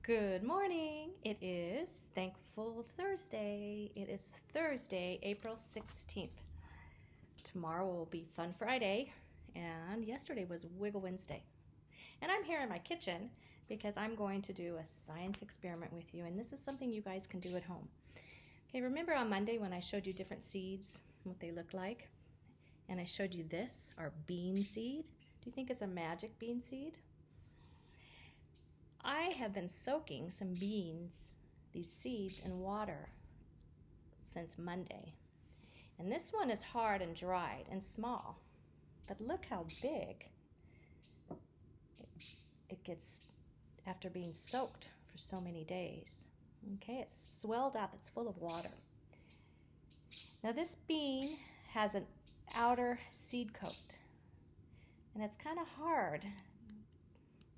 Good morning. It is Thankful Thursday. It is Thursday, April 16th. Tomorrow will be Fun Friday, and yesterday was Wiggle Wednesday. And I'm here in my kitchen because I'm going to do a science experiment with you, and this is something you guys can do at home. Okay, remember on Monday when I showed you different seeds, what they look like? And I showed you this, our bean seed. Do you think it's a magic bean seed? I have been soaking some beans, these seeds, in water since Monday. And this one is hard and dried and small. But look how big it gets after being soaked for so many days. Okay, it's swelled up, it's full of water. Now this bean has an outer seed coat. And it's kind of hard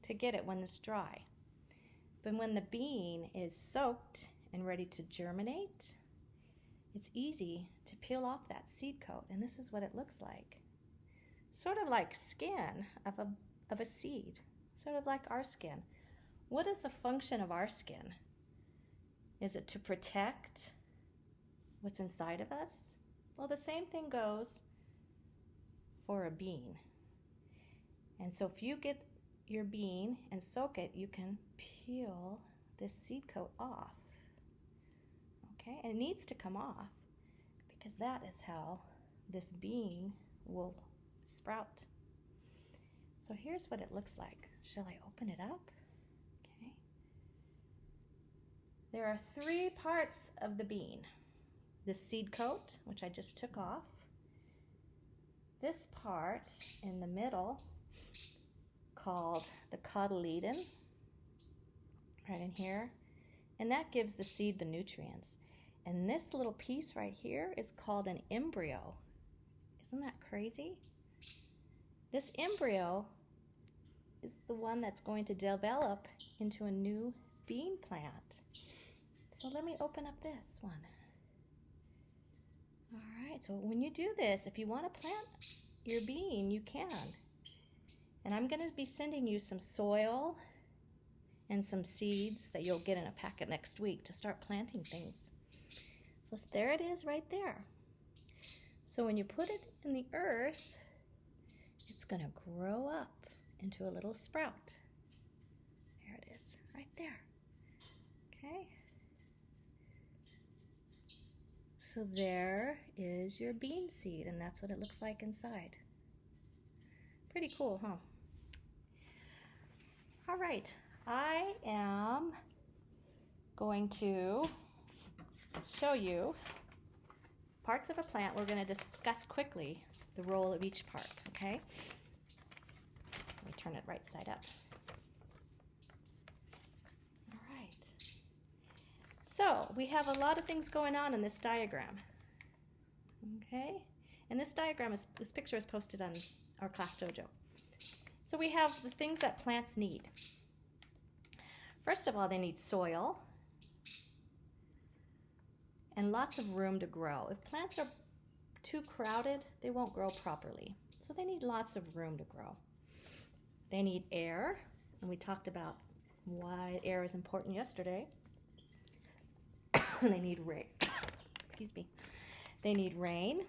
to get it when it's dry. But when the bean is soaked and ready to germinate, it's easy to peel off that seed coat, and this is what it looks like. Sort of like skin of a seed, sort of like our skin. What is the function of our skin? Is it to protect what's inside of us? Well, the same thing goes for a bean. And so if you get your bean and soak it, you can peel this seed coat off. Okay, and it needs to come off because that is how this bean will sprout. So here's what it looks like. Shall I open it up? Okay. There are three parts of the bean. The seed coat, which I just took off. This part in the middle, called the cotyledon, right in here, and that gives the seed the nutrients. And this little piece right here is called an embryo. Isn't that crazy? This embryo is the one that's going to develop into a new bean plant. So let me open up this one. All right, so when you do this, if you want to plant your bean, you can. And I'm going to be sending you some soil and some seeds that you'll get in a packet next week to start planting things. So there it is right there. So when you put it in the earth, it's going to grow up into a little sprout. There it is, right there. Okay. So there is your bean seed, and that's what it looks like inside. Pretty cool, huh? All right, I am going to show you parts of a plant. We're going to discuss quickly the role of each part, okay? Let me turn it right side up. All right. So we have a lot of things going on in this diagram, okay? And this picture is posted on our class dojo. So we have the things that plants need. First of all, they need soil and lots of room to grow. If plants are too crowded, they won't grow properly. So they need lots of room to grow. They need air, and we talked about why air is important yesterday. They need rain. Excuse me. They need rain,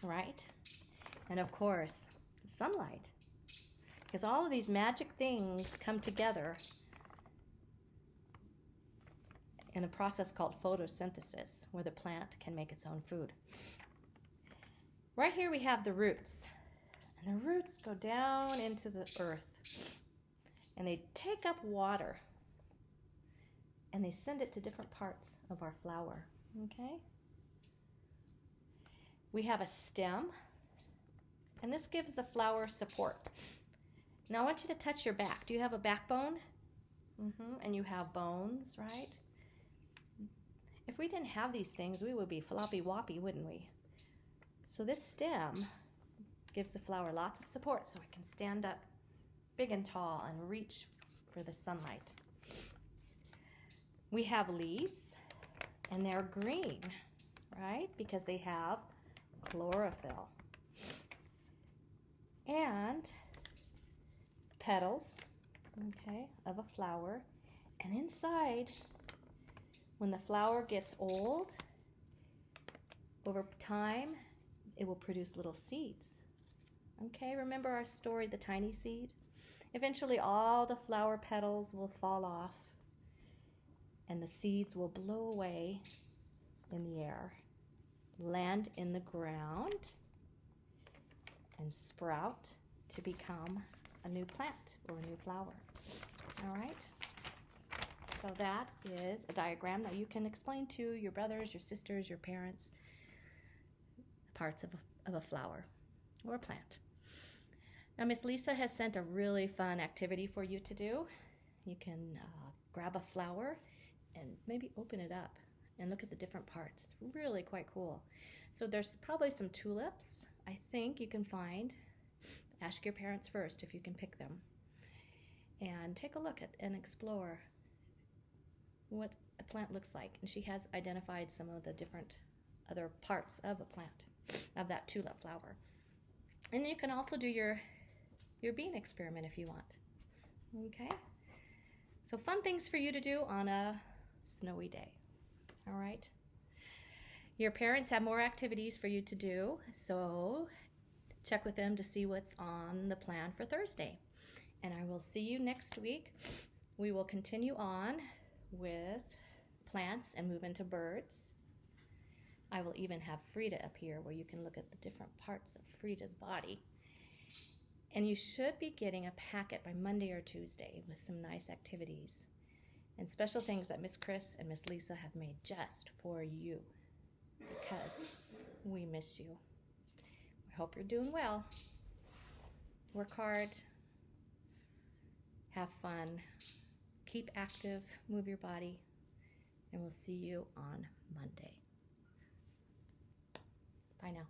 right? And of course, sunlight. Because all of these magic things come together in a process called photosynthesis, where the plant can make its own food. Right here we have the roots. And the roots go down into the earth. And they take up water. And they send it to different parts of our flower. Okay? We have a stem. And this gives the flower support. Now I want you to touch your back. Do you have a backbone? And you have bones, right? If we didn't have these things, we would be floppy woppy, wouldn't we? So this stem gives the flower lots of support so it can stand up big and tall and reach for the sunlight. We have leaves, and they're green, right? Because they have chlorophyll. And petals, okay, of a flower, And inside, when the flower gets old, over time, it will produce little seeds. Okay, remember our story, the tiny seed? Eventually, all the flower petals will fall off and the seeds will blow away in the air, land in the ground, and sprout to become a new plant or a new flower. All right? So that is a diagram that you can explain to your brothers, your sisters, your parents, parts of a flower or a plant. Now, Miss Lisa has sent a really fun activity for you to do. You can grab a flower and maybe open it up and look at the different parts. It's really quite cool. So there's probably some tulips, I think you can find. Ask your parents first if you can pick them. And take a look at and explore what a plant looks like. And she has identified some of the different other parts of a plant, of that tulip flower. And you can also do your bean experiment if you want. Okay? So fun things for you to do on a snowy day. All right? Your parents have more activities for you to do, so check with them to see what's on the plan for Thursday. And I will see you next week. We will continue on with plants and move into birds. I will even have Frida up here where you can look at the different parts of Frida's body. And you should be getting a packet by Monday or Tuesday with some nice activities and special things that Miss Chris and Miss Lisa have made just for you because we miss you. We hope you're doing well. Work hard. Have fun. Keep active. Move your body. And we'll see you on Monday. Bye now.